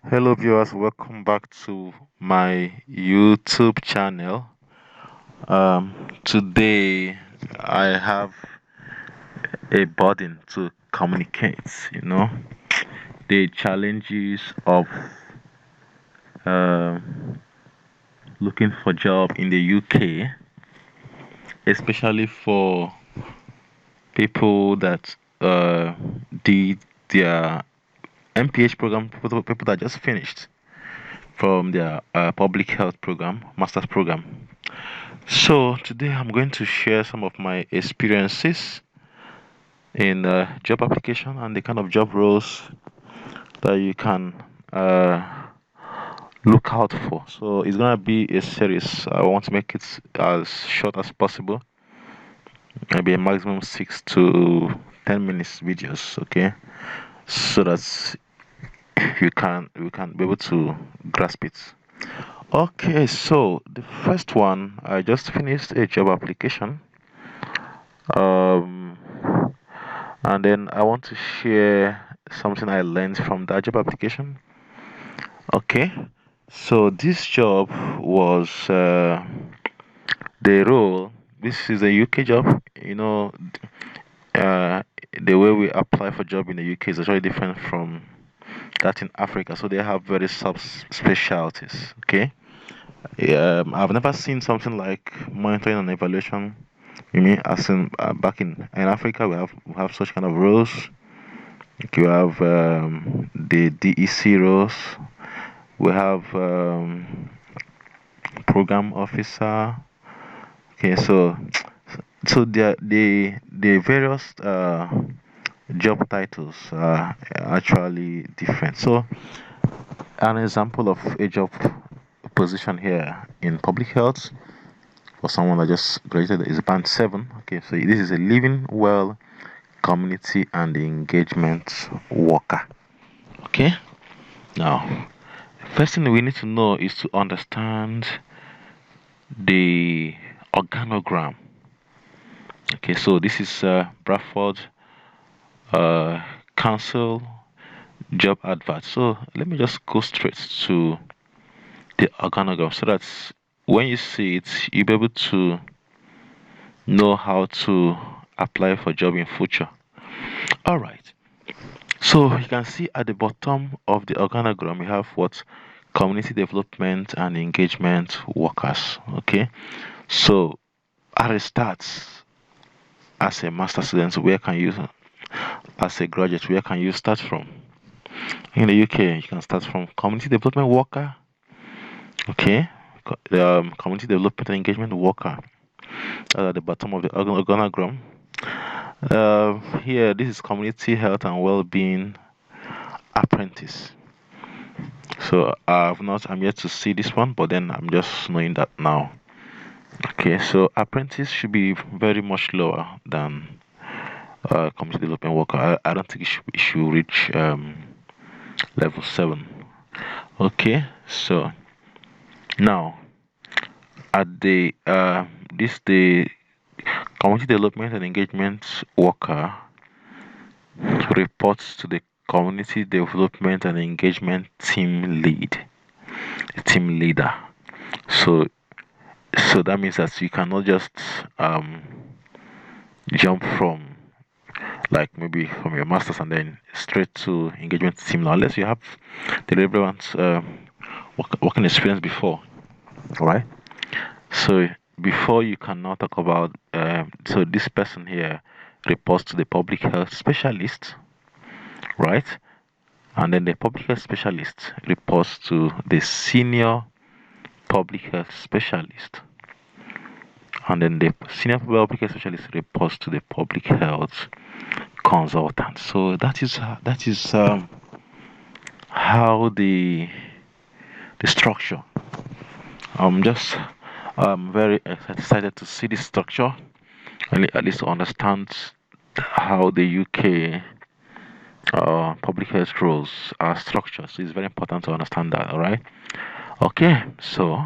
Hello, viewers. Welcome back to my YouTube channel. Today, I have a burden to communicate. The challenges of uh, looking for job in the UK, especially for people that did their MPH program, people that just finished from their public health program, master's program. So today I'm going to share some of my experiences in job application and the kind of job roles that you can look out for. So it's gonna be a series. I want to make it as short as possible, maybe a maximum 6 to 10 minutes videos. Okay, so that we can be able to grasp it. Okay, so the first one, I just finished a job application. Um, and then I want to share something I learned from that job application. Okay, so this job was the role. This is a UK job. Uh, the way we apply for job in the UK is actually different from that in Africa. So they have very sub specialties. Okay, I've never seen something like monitoring and evaluation. You mean as in back in Africa we have such kind of roles. Okay, we have the DEC roles. We have program officer. Okay, so the various job titles are actually different. So an example of a job position here in public health for someone that just graduated is band 7. Okay, so this is a living well community and engagement worker. Okay, now first thing we need to know is to understand the organogram. Okay, so this is Bradford uh, Council job advert. So let me just go straight to the organogram so that when you see it, you'll be able to know how to apply for job in future. All right. So you can see at the bottom of the organogram, we have what community development and engagement workers. Okay. So at the start, as a master student, where can you, as a graduate, where can you start from? In the UK, you can start from community development worker. Okay. Community development and engagement worker at the bottom of the organogram. Here, this is community health and well-being apprentice. So I'm yet to see this one, but then I'm just knowing that now. Okay, so apprentice should be very much lower than community development worker. I don't think it should reach level 7. Okay, so now at the community development and engagement worker reports to the community development and engagement team leader. So so that means that you cannot just um jump from, like, maybe from your masters and then straight to engagement team now, unless you have the relevant working experience before. All right. So before you can now talk about so this person here reports to the public health specialist, right? And then the public health specialist reports to the senior public health specialist, and then the senior public health specialist reports to the public health consultant. So that is how the structure. I'm just very excited to see this structure, and at least to understand how the UK public health roles are structured. So it's very important to understand that. All right. Okay. So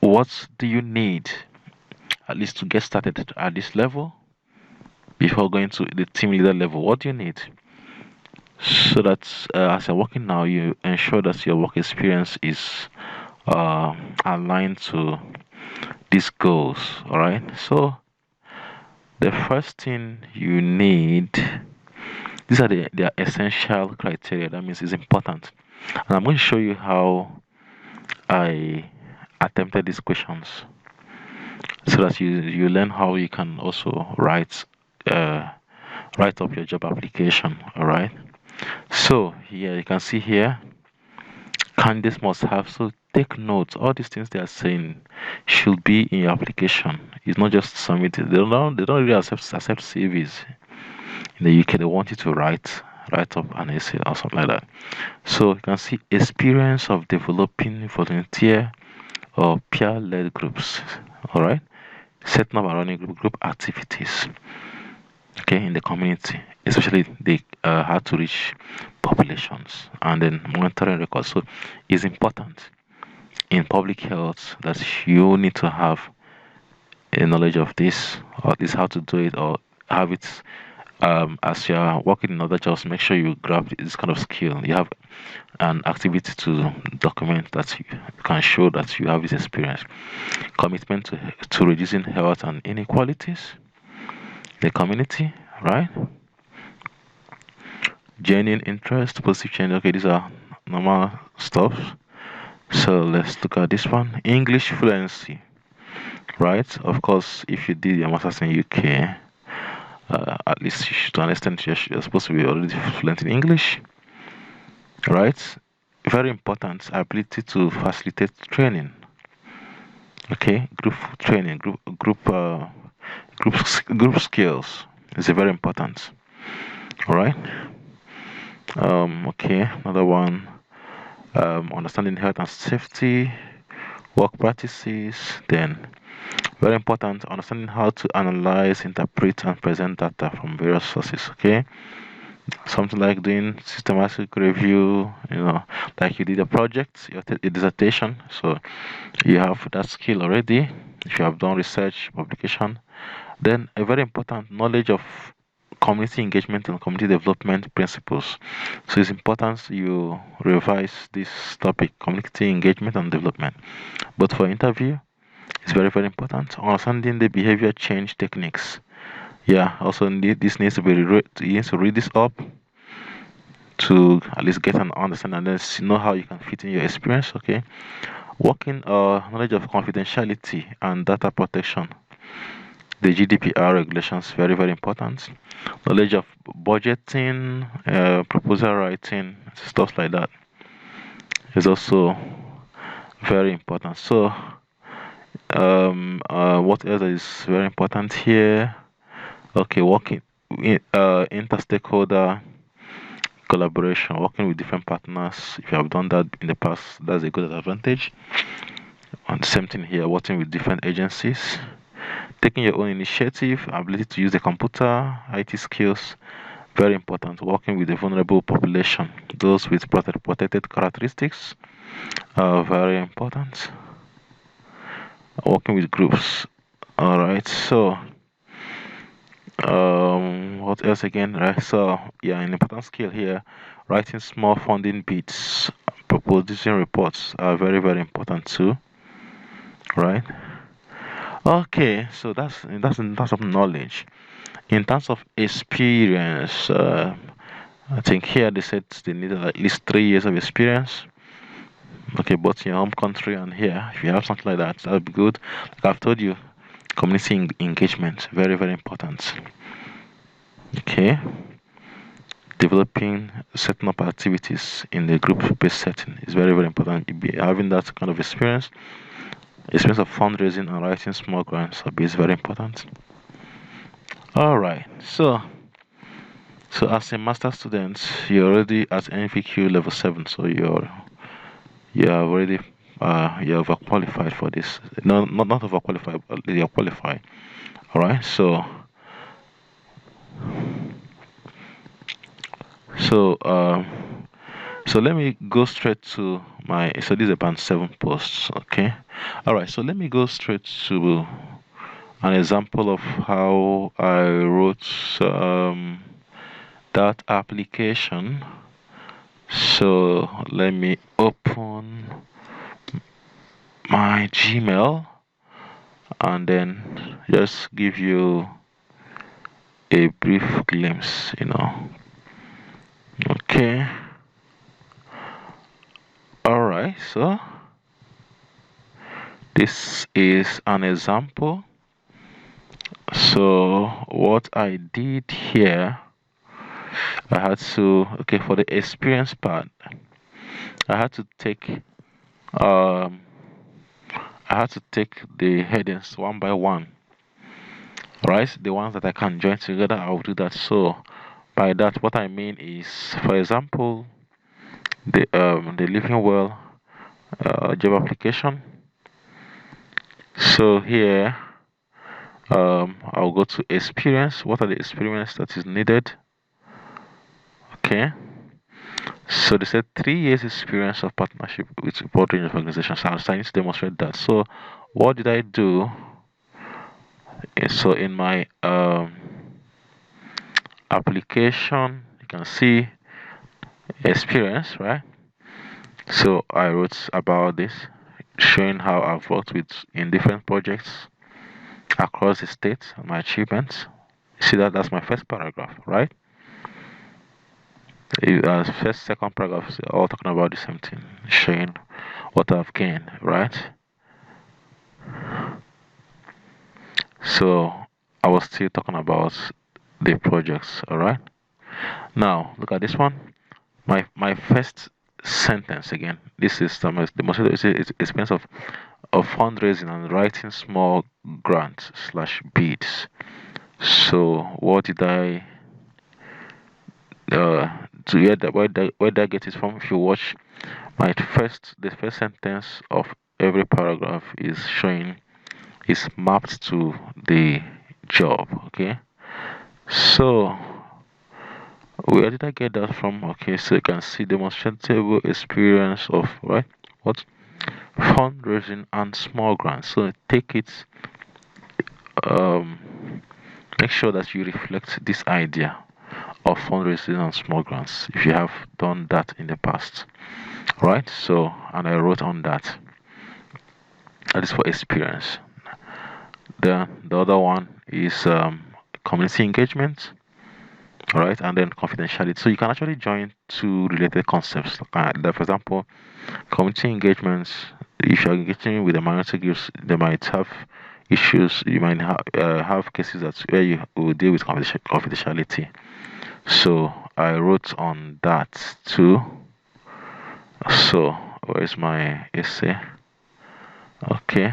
what do you need at least to get started at this level before going to the team leader level? What do you need? so that as you're working now, you ensure that your work experience is uh, aligned to these goals. All right. So the first thing you need, these are the essential criteria. That means it's important, and I'm going to show you how I attempted these questions, so that you learn how you can also uh, write up your job application. All right. So here you can see here, candidates must have. So take notes. All these things they are saying should be in your application. It's not just submitted. They don't really accept CVs in the UK. They want you to write up an essay or something like that. So you can see experience of developing volunteer or peer-led groups. All right, setting up and running group activities. Okay, in the community, especially the hard to reach populations, and then monitoring records. So it's important in public health that you need to have a knowledge of this, or at least how to do it, or have it as you're working in other jobs. Make sure you grab this kind of skill. You have an activity to document that you can show that you have this experience. Commitment to reducing health and inequalities in the community, right? Genuine interest, positive change. Okay, these are normal stuff. So let's look at this one. English fluency, right? Of course, if you did your master's in UK, at least you should understand you're supposed to be already fluent in English, right? Very important ability to facilitate training. Okay, group training, group skills is very important. All right. Okay, another one. Understanding health and safety, work practices. Then, very important, understanding how to analyze, interpret, and present data from various sources. Okay, something like doing systematic review. Like you did a project, a dissertation. So you have that skill already. If you have done research, publication, then a very important knowledge of community engagement and community development principles. So it's important you revise this topic, community engagement and development. But for interview, it's very, very important. Understanding the behavior change techniques. Yeah, also this needs to be you need to read this up to at least get an understanding and then know how you can fit in your experience. Okay, working knowledge of confidentiality and data protection. The GDPR regulations very, very important. Knowledge of budgeting, proposal writing, stuff like that is also very important. So what else is very important here? Okay, working inter-stakeholder collaboration, working with different partners. If you have done that in the past, that's a good advantage. And same thing here, working with different agencies, taking your own initiative, ability to use the computer, IT skills, very important. Working with a vulnerable population, those with protected characteristics, are very important. Working with groups. All right. So, what else again? Right. So, yeah, an important skill here. Writing small funding bids, proposing reports are very, very important too. Right. Okay. So that's in terms of knowledge. In terms of experience, I think here they said they need at least 3 years of experience. Okay, both in your home country and here. If you have something like that, that would be good. Like I've told you, community engagement, very, very important. Okay, developing, setting up activities in the group-based setting is very, very important. Having that kind of experience of fundraising and writing small grants is very important. All right, so as a master student, you're already at NVQ level 7, so you're already you're overqualified for this. No, not overqualified, but you're qualified. All right. So so let me go straight to my. So these are band 7 posts. Okay. All right. So let me go straight to an example of how I wrote that application. So let me open my Gmail and then just give you a brief glimpse, Okay. All right. So this is an example. So what I did here, I had to, okay, for the experience part, I had to take um I had to take the headings one by one. Right, the ones that I can join together, I'll do that. So by that, what I mean is, for example, the living well job application. So here, I'll go to experience. What are the experience that is needed? Okay. So they said 3 years experience of partnership with a broad range of organizations. So I was trying to demonstrate that. So what did I do? So in my application, you can see experience, right? So I wrote about this, showing how I've worked with in different projects across the state and my achievements. See that's my first paragraph, right? First, second paragraph is all talking about the same thing, showing what I've gained, right? So I was still talking about the projects, all right? Now look at this one. My first sentence again. This is the most experience of fundraising and writing small grants slash bids. So what did I to hear that where did I get it from? If you watch the first sentence of every paragraph is mapped to the job. Okay, so where did I get that from? Okay, so you can see demonstrable experience of right what fundraising and small grants. So take it, um make sure that you reflect this idea of fundraising and small grants if you have done that in the past, right? So and I wrote on that. That is for experience. Then the other one is community engagement, right? And then confidentiality. So you can actually join two related concepts. Like for example, community engagements. If you're engaging with the minority groups, they might have issues. You might have cases where you will deal with confidentiality. So I wrote on that too. So where is my essay? Okay.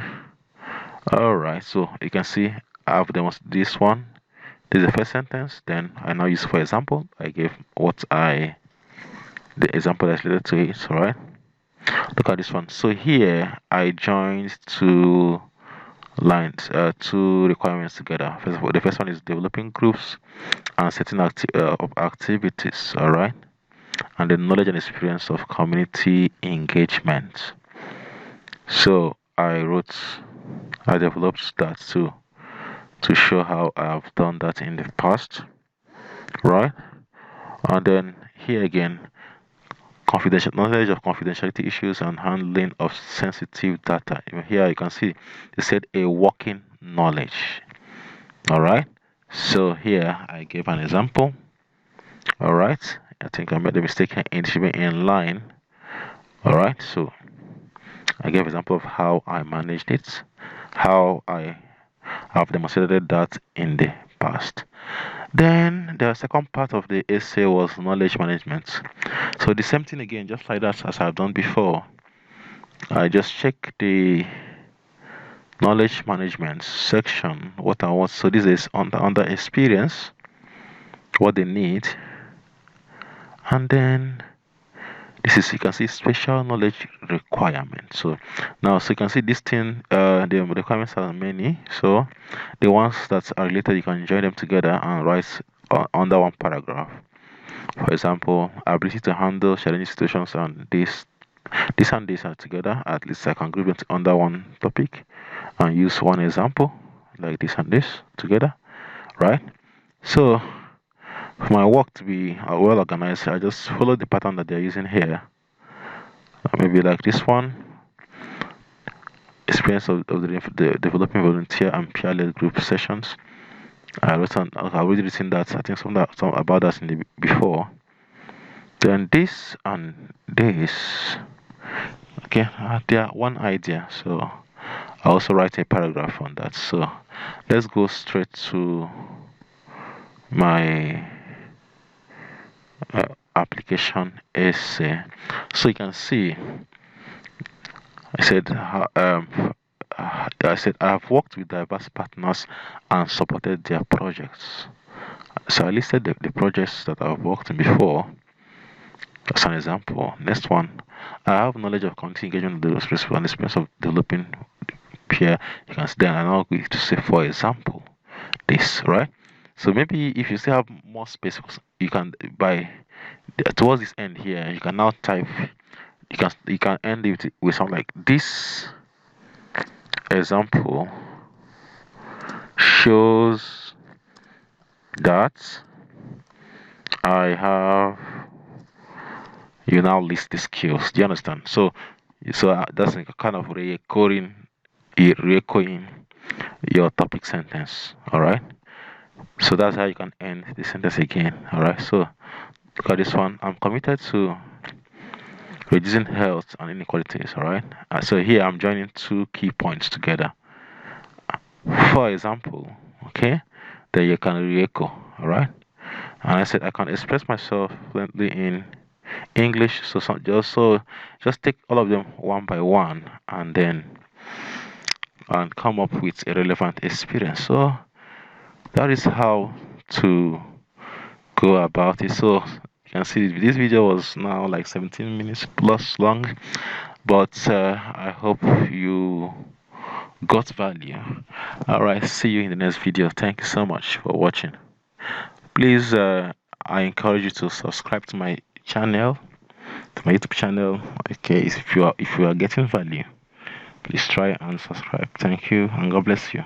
All right. So you can see I've demonstrated this one. This is the first sentence. Then I now use for example. I gave the example that's related to it. All right. Look at this one. So here I joined two requirements together. First of all, the first one is developing groups and setting of activities. All right, and the knowledge and experience of community engagement. So I developed that too to show how I've done that in the past, right? And then here again, confidential knowledge of confidentiality issues and handling of sensitive data. Even here you can see they said a working knowledge. All right. So here I gave an example. All right. I think I made a mistake here. It should be in line. All right. So I gave example of how I managed it, how I have demonstrated that in the past. Then the second part of the essay was knowledge management. So the same thing again, just like that as I've done before. I just check the knowledge management section what I want. So this is under experience, what they need, and then this is you can see special knowledge requirement. So now so you can see this thing the requirements are many. So the ones that are related you can join them together and write under one paragraph. For example, ability to handle challenging situations and this and this are together. At least I can group them under one topic and use one example like this and this together, right? So For my work to be well organized, I just follow the pattern that they're using here. Maybe like this one, experience of the developing volunteer and peer-led group sessions. I've already written that. I think some about that in the before. Then this and this. Okay, they are one idea. So I also write a paragraph on that. So let's go straight to my application essay. So you can see I said, I said I have worked with diverse partners and supported their projects. So I listed the projects that I've worked in before as an example. Next one, I have knowledge of community engagement with the principle and experience of developing peer. You can see then I'm now going to say, for example, this, right? So maybe if you still have more space, you can by towards this end here, you can now type. You can end it with something like this example shows that I have. You now list the skills. Do you understand? So that's like a kind of re-echoing your topic sentence. All right. So that's how you can end the sentence again. All right. So look at this one. I'm committed to reducing health and inequalities. All right. So here I'm joining two key points together. For example, okay, then you can re-echo. All right. And I said I can express myself fluently in English. So just take all of them one by one and come up with a relevant experience. So that is how to go about it. So you can see this video was now like 17 minutes plus long, but I hope you got value. All right, see you in the next video. Thank you so much for watching. Please, I encourage you to subscribe to my channel, to my YouTube channel. Okay, if you are getting value, please try and subscribe. Thank you and God bless you.